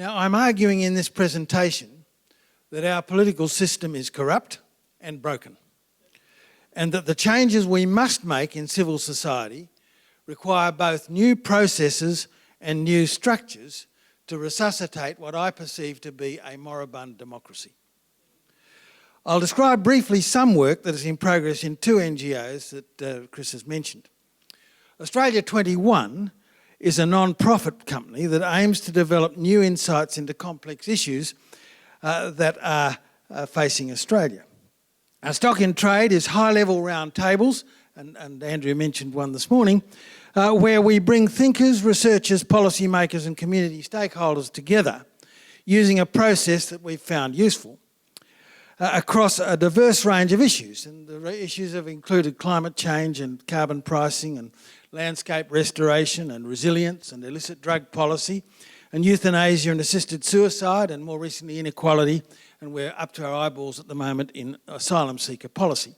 Now, I'm arguing in this presentation that our political system is corrupt and broken, and that the changes we must make in civil society require both new processes and new structures to resuscitate what I perceive to be a moribund democracy. I'll describe briefly some work that is in progress in two NGOs that Chris has mentioned. Australia 21 is a non-profit company that aims to develop new insights into complex issues that are facing Australia. Our stock in trade is high-level round tables, and Andrew mentioned one this morning, where we bring thinkers, researchers, policymakers and community stakeholders together using a process that we've found useful across a diverse range of issues. And the issues have included climate change and carbon pricing and landscape restoration and resilience and illicit drug policy and euthanasia and assisted suicide and more recently inequality, and we're up to our eyeballs at the moment in asylum seeker policy.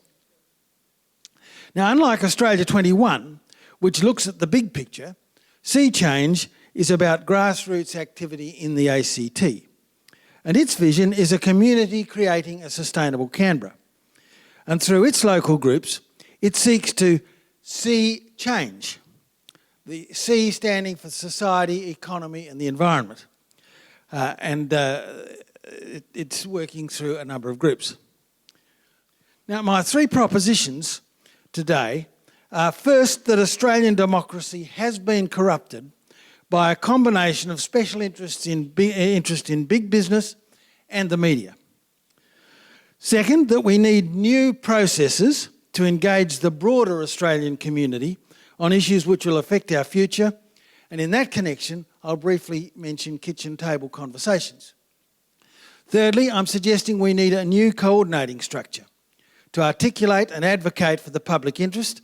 Now, unlike Australia 21, which looks at the big picture, Sea Change is about grassroots activity in the ACT. And its vision is a community creating a sustainable Canberra. And through its local groups, it seeks to see change. The C standing for society, economy and the environment. It's working through a number of groups. Now, my three propositions today are first, that Australian democracy has been corrupted by a combination of special interest in big business and the media. Second, that we need new processes to engage the broader Australian community on issues which will affect our future. And in that connection, I'll briefly mention kitchen table conversations. Thirdly, I'm suggesting we need a new coordinating structure to articulate and advocate for the public interest,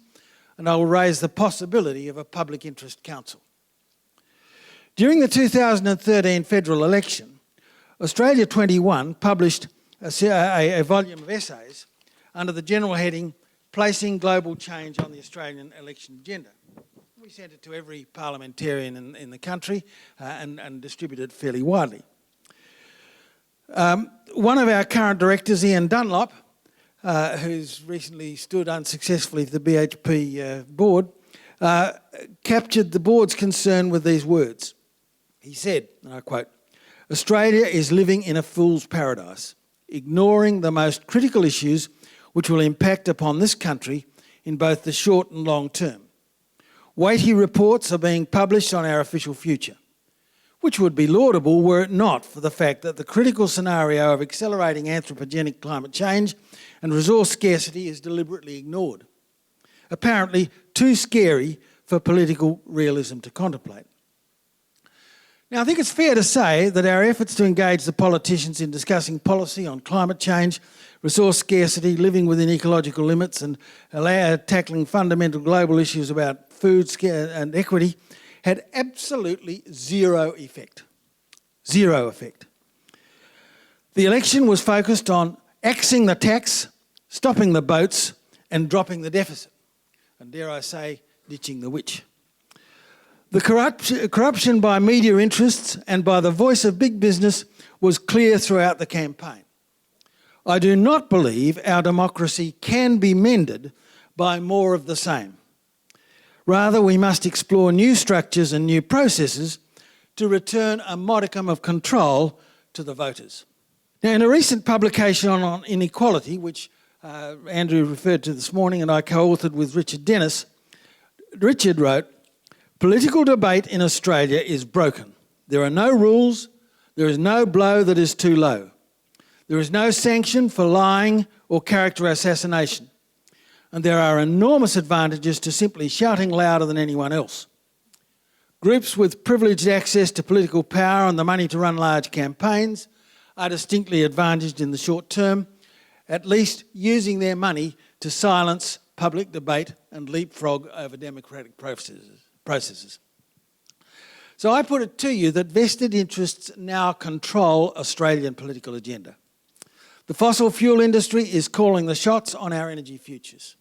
and I will raise the possibility of a public interest council. During the 2013 federal election, Australia 21 published a volume of essays under the general heading, Placing Global Change on the Australian Election Agenda. We sent it to every parliamentarian in the country and distributed it fairly widely. One of our current directors, Ian Dunlop, who's recently stood unsuccessfully for the BHP board, captured the board's concern with these words. He said, and I quote, "Australia is living in a fool's paradise, ignoring the most critical issues which will impact upon this country in both the short and long term. Weighty reports are being published on our official future, which would be laudable were it not for the fact that the critical scenario of accelerating anthropogenic climate change and resource scarcity is deliberately ignored, apparently too scary for political realism to contemplate." Now, I think it's fair to say that our efforts to engage the politicians in discussing policy on climate change, resource scarcity, living within ecological limits and tackling fundamental global issues about food and equity had absolutely zero effect. Zero effect. The election was focused on axing the tax, stopping the boats and dropping the deficit. And dare I say, ditching the witch. The corruption by media interests and by the voice of big business was clear throughout the campaign. I do not believe our democracy can be mended by more of the same. Rather, we must explore new structures and new processes to return a modicum of control to the voters. Now, in a recent publication on inequality, which Andrew referred to this morning and I co-authored with Richard Dennis, Richard wrote, "Political debate in Australia is broken. There are no rules, there is no blow that is too low. There is no sanction for lying or character assassination. And there are enormous advantages to simply shouting louder than anyone else. Groups with privileged access to political power and the money to run large campaigns are distinctly advantaged in the short term, at least using their money to silence public debate and leapfrog over democratic processes. So I put it to you that vested interests now control Australian political agenda. The fossil fuel industry is calling the shots on our energy futures.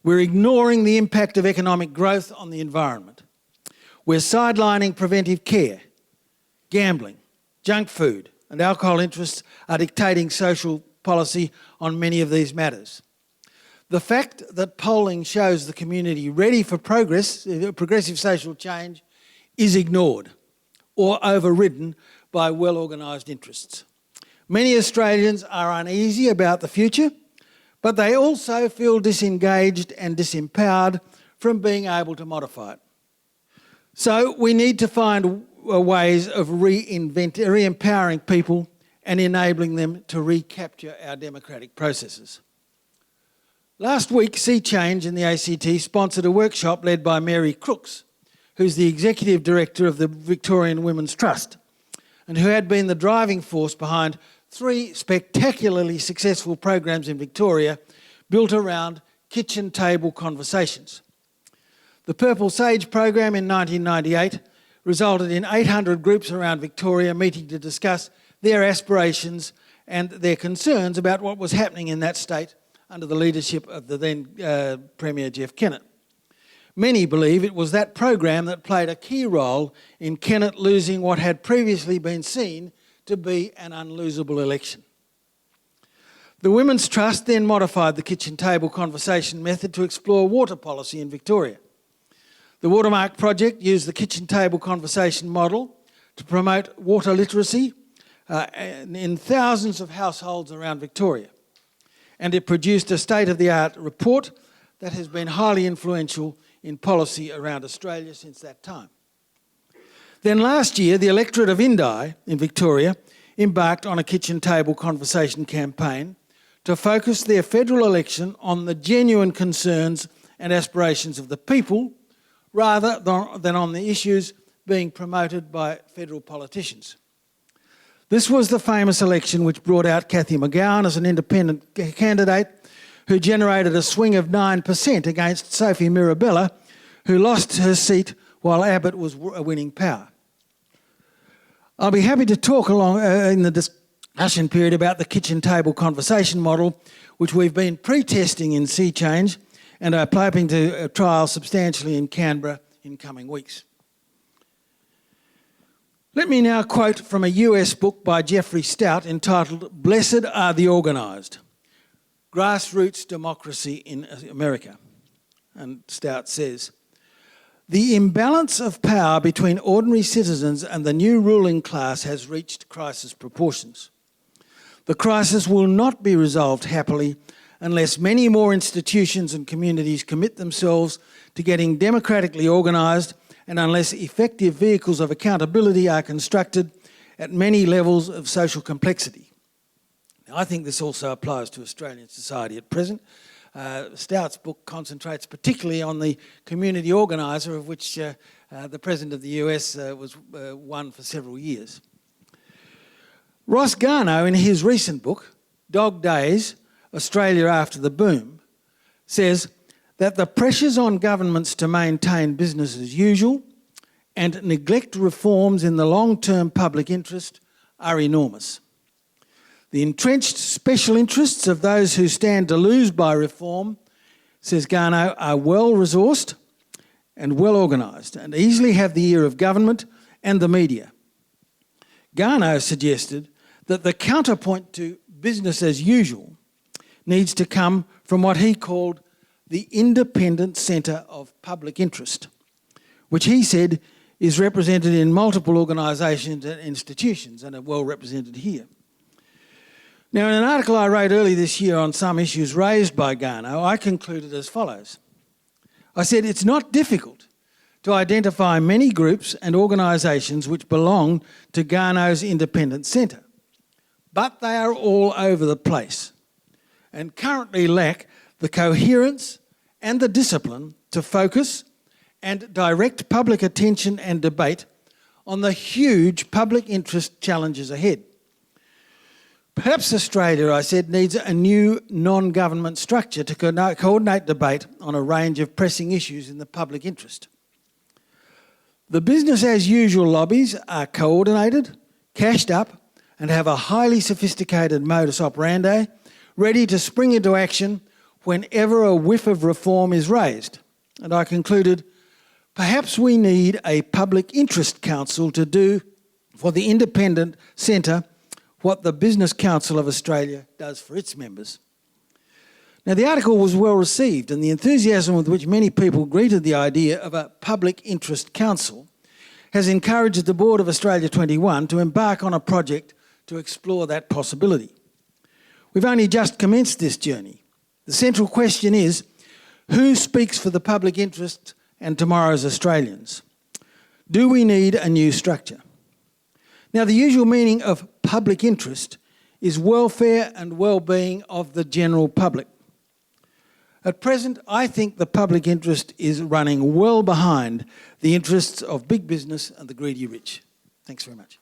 We're ignoring the impact of economic growth on the environment. We're sidelining preventive care, gambling, junk food and alcohol interests are dictating social policy on many of these matters. The fact that polling shows the community ready for progressive social change is ignored or overridden by well-organised interests. Many Australians are uneasy about the future, but they also feel disengaged and disempowered from being able to modify it. So we need to find ways of re-empowering people and enabling them to recapture our democratic processes. Last week, Sea Change in the ACT sponsored a workshop led by Mary Crooks, who's the Executive Director of the Victorian Women's Trust, and who had been the driving force behind 3 spectacularly successful programs in Victoria built around kitchen table conversations. The Purple Sage program in 1998 resulted in 800 groups around Victoria meeting to discuss their aspirations and their concerns about what was happening in that state under the leadership of the then Premier Jeff Kennett. Many believe it was that program that played a key role in Kennett losing what had previously been seen to be an unlosable election. The Women's Trust then modified the kitchen table conversation method to explore water policy in Victoria. The Watermark project used the kitchen table conversation model to promote water literacy in thousands of households around Victoria. And it produced a state-of-the-art report that has been highly influential in policy around Australia since that time. Then last year, the electorate of Indi in Victoria embarked on a kitchen table conversation campaign to focus their federal election on the genuine concerns and aspirations of the people rather than on the issues being promoted by federal politicians. This was the famous election which brought out Cathy McGowan as an independent candidate who generated a swing of 9% against Sophie Mirabella, who lost her seat while Abbott was winning power. I'll be happy to talk along in the discussion period about the kitchen table conversation model, which we've been pre-testing in Sea Change and are hoping to trial substantially in Canberra in coming weeks. Let me now quote from a US book by Jeffrey Stout entitled "Blessed Are the Organised: Grassroots Democracy in America." And Stout says, "The imbalance of power between ordinary citizens and the new ruling class has reached crisis proportions. The crisis will not be resolved happily unless many more institutions and communities commit themselves to getting democratically organised and unless effective vehicles of accountability are constructed at many levels of social complexity." Now, I think this also applies to Australian society at present. Stout's book concentrates particularly on the community organiser, of which the President of the US was one for several years. Ross Garnaut, in his recent book, Dog Days, Australia After the Boom, says that the pressures on governments to maintain business as usual and neglect reforms in the long-term public interest are enormous. The entrenched special interests of those who stand to lose by reform, says Garnaut, are well-resourced and well-organised and easily have the ear of government and the media. Garnaut suggested that the counterpoint to business as usual needs to come from what he called the independent centre of public interest, which he said is represented in multiple organisations and institutions and are well represented here. Now, in an article I wrote early this year on some issues raised by Garnaut, I concluded as follows. I said, it's not difficult to identify many groups and organisations which belong to Garnaut's independent centre, but they are all over the place and currently lack the coherence and the discipline to focus and direct public attention and debate on the huge public interest challenges ahead. Perhaps Australia, I said, needs a new non-government structure to coordinate debate on a range of pressing issues in the public interest. The business-as-usual lobbies are coordinated, cashed up, and have a highly sophisticated modus operandi, ready to spring into action whenever a whiff of reform is raised. And I concluded, perhaps we need a public interest council to do for the Independent Centre what the Business Council of Australia does for its members. Now, the article was well received, and the enthusiasm with which many people greeted the idea of a public interest council has encouraged the board of Australia 21 to embark on a project to explore that possibility. We've only just commenced this journey. The central question is, who speaks for the public interest and tomorrow's Australians? Do we need a new structure? Now, the usual meaning of public interest is welfare and well-being of the general public. At present, I think the public interest is running well behind the interests of big business and the greedy rich. Thanks very much.